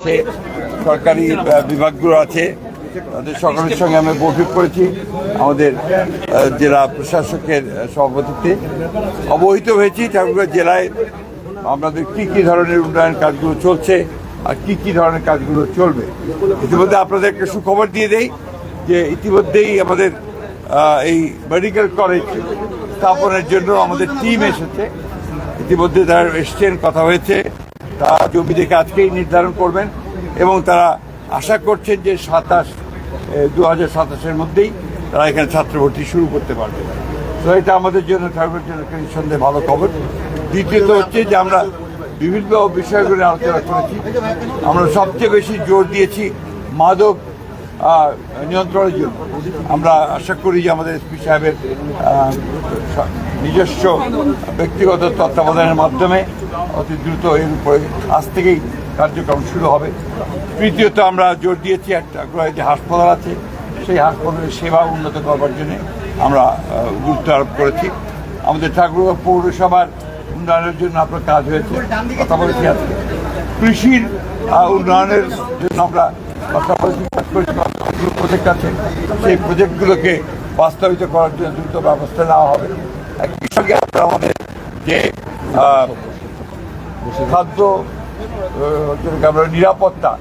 আছে, সরকারি বিভাগগুলো আছে, তাদের সকলের সঙ্গে আমি বৈঠক করেছি। আমাদের জেলা প্রশাসকের সভাপতিত্বে অবহিত হয়েছি ঠাকুরগাঁও জেলায় আমাদের কী কী ধরনের উন্নয়ন কাজগুলো চলছে আর কী কী ধরনের কাজগুলো চলবে। ইতিমধ্যে আপনাদের একটা সুখবর দিয়ে দেই যে ইতিমধ্যেই আমাদের এই মেডিকেল কলেজ স্থাপনের জন্য আমাদের টিম এসেছে। ইতিমধ্যে তারা এসছেন, কথা হয়েছে, তা জমি দেখে আজকেই নির্ধারণ করবেন এবং তারা আশা করছেন যে 2027-এর মধ্যেই তারা এখানে ছাত্র ভর্তি শুরু করতে পারবে। তো এটা আমাদের জন্য ঠাকুরের জন্য একটা নিঃসন্দেহে ভালো খবর। দ্বিতীয়ত হচ্ছে যে আমরা বিভিন্ন বিষয়গুলো আলোচনা করেছি। আমরা সবচেয়ে বেশি জোর দিয়েছি মাদক নিয়ন্ত্রণের জন্য। আমরা আশা করি যে আমাদের এসপি সাহেবের নিজস্ব ব্যক্তিগত তত্ত্বাবধানের মাধ্যমে অতি দ্রুত এর উপরে আজ থেকেই কার্যক্রম শুরু হবে। তৃতীয়ত আমরা জোর দিয়েছি একটা যে হাসপাতাল আছে সেই হাসপাতালের সেবা উন্নত করবার জন্য আমরা গুরুত্ব আরোপ করেছি। আমাদের ঠাকুরগাঁও পৌরসভার উন্নয়নের জন্য আপনার কাজ হয়েছে, কথা বলেছি আজকে। কৃষির উন্নয়নের জন্য আমরা কথা বলেছি, কাজ করেছি। প্রজেক্ট আছে, সেই প্রজেক্টগুলোকে বাস্তবায়িত করার জন্য দ্রুত ব্যবস্থা নেওয়া হবে। একই সঙ্গে আমাদের যে খাদ্য নিরাপত্তা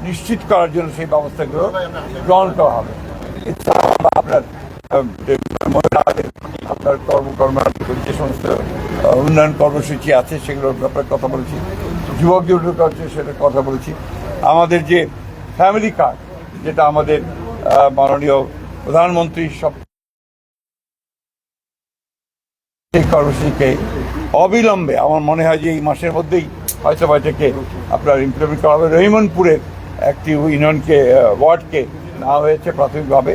নিশ্চিত করার জন্য সেই ব্যবস্থাগুলো গ্রহণ করা হবে। এছাড়াও আপনার আপনার যে সমস্ত উন্নয়ন কর্মসূচি আছে সেগুলোর ব্যাপারে কথা বলেছি। যুবক যুবক আছে সেটা কথা বলেছি। আমাদের যে ফ্যামিলি কার্ড, যেটা আমাদের মাননীয় প্রধানমন্ত্রী সব সেই কর্মসূচিকে অবিলম্বে আমার মনে হয় যে এই মাসের মধ্যেই হয়তো এটাকে আপনার ইমপ্লিমেন্ট করা হবে। রহিমনপুরের একটি ইউনিয়নকে ওয়ার্ডকে নেওয়া হয়েছে প্রাথমিকভাবে,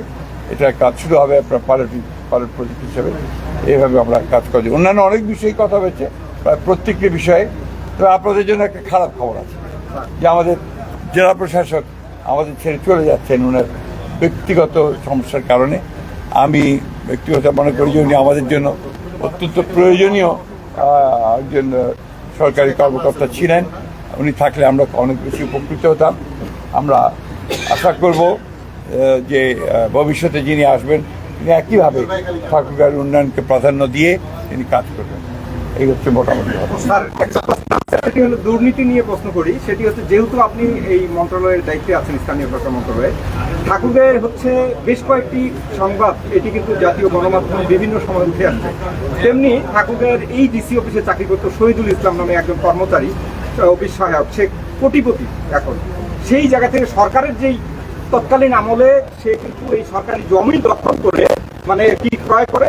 এটা কাজ শুরু হবে আপনার পাইলট প্রজেক্ট হিসেবে। এইভাবে আমরা কাজ করি। অন্যান্য অনেক বিষয়ে কথা হয়েছে, প্রায় প্রত্যেকটি বিষয়ে। তবে আপনাদের জন্য একটা খারাপ খবর আছে যে আমাদের জেলা প্রশাসক আমাদের ছেড়ে চলে যাচ্ছেন ওনার ব্যক্তিগত সমস্যার কারণে। আমি ব্যক্তিগত মনে করি যে উনি আমাদের জন্য অত্যন্ত প্রয়োজনীয় একজন সরকারি কর্মকর্তা ছিলেন। উনি থাকলে আমরা অনেক বেশি উপকৃত হতাম। আমরা আশা করব যে ভবিষ্যতে যিনি আসবেন তিনি একইভাবে ঠাকুরগাঁওয়ের উন্নয়নকে প্রাধান্য দিয়ে তিনি কাজ করবেন। এই হচ্ছে মোটামুটি। সেটি হলো দুর্নীতি নিয়ে প্রশ্ন করি। সেটি হচ্ছে, যেহেতু আপনি এই মন্ত্রণালয়ের দায়িত্বে আছেন, স্থানীয় সরকার মন্ত্রণালয়ে, ঠাকুরগাঁয়ের হচ্ছে বেশ কয়েকটি সংবাদ এটি কিন্তু জাতীয় গণমাধ্যমে বিভিন্ন সময় উঠে আসছে। তেমনি ঠাকুরগাঁয়ের এই ডিসি অফিসে চাকরি করত শহীদুল ইসলাম নামে একজন কর্মচারী, অফিস সহায়ক, সে কোটিপতি। এখন সেই জায়গা থেকে সরকারের যেই তৎকালীন আমলে সে কিন্তু এই সরকারি জমি দখল করে মানে কি ক্রয় করে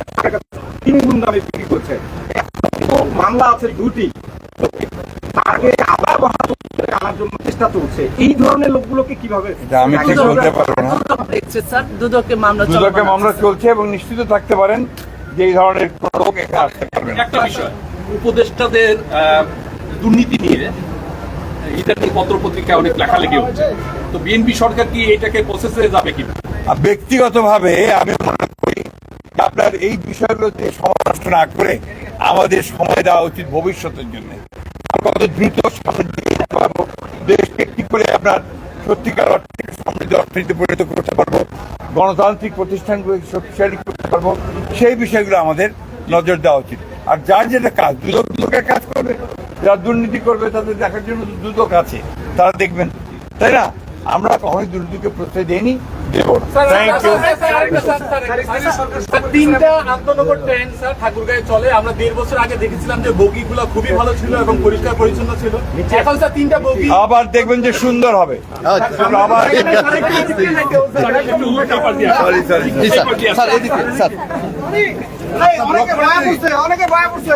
3 গুণ দামে বিক্রি করছে। মামলা আছে 2টি, তাকে আবার বহাল আনার জন্য চেষ্টা চলছে। এই ধরনের লোকগুলোকে কিভাবে আমি ঠিক বলতে পারবো না। দুদকে মামলা চলছে এবং নিশ্চিত থাকতে পারেন যে এই ধরনের কোনো লোক এখানে আসতে পারবে না। একটা বিষয়, উপদেষ্টাদের দুর্নীতি নিয়ে ইদানিং পত্রপত্রিকায় অনেক লেখালেখি হচ্ছে, তো বিএনপি সরকার কি এটাকে প্রসেসে যাবে কিনা? ব্যক্তিগতভাবে আমি মনে করি আপনার এই বিষয়গুলোতে সময় নষ্ট না করে আমাদের সময় দেওয়া উচিত ভবিষ্যতের জন্য। আমরা কত দ্রুত দেশকে কি করে আপনার সত্যিকার অর্থে সমৃদ্ধ অর্থনীতি পরিণত করতে পারবো, গণতান্ত্রিক প্রতিষ্ঠানগুলোকে শক্তিশালী করতে পারবো, সেই বিষয়গুলো আমাদের নজর দেওয়া উচিত। আর যার যেটা কাজ, দুদকের কাজ করবে, যারা দুর্নীতি করবে তাদের দেখার জন্য দুদক আছে, তারা দেখবেন, তাই না? আমরা কখনোই দুর্নীতিকে প্রশ্রয় দেইনি, দেব না। Thank you. 3টা আন্তনগর ট্রেন স্যার ঠাকুরগাঁয়ে চলে। আমরা 1.5 বছর আগে দেখেছিলাম যে বগিগুলো খুবই ভালো ছিল এবং পরিষ্কার পরিচ্ছন্ন ছিল। এখন স্যার 3টা বগি আবার দেখবেন যে সুন্দর হবে। আবার অনেকে ভয় পড়ছে।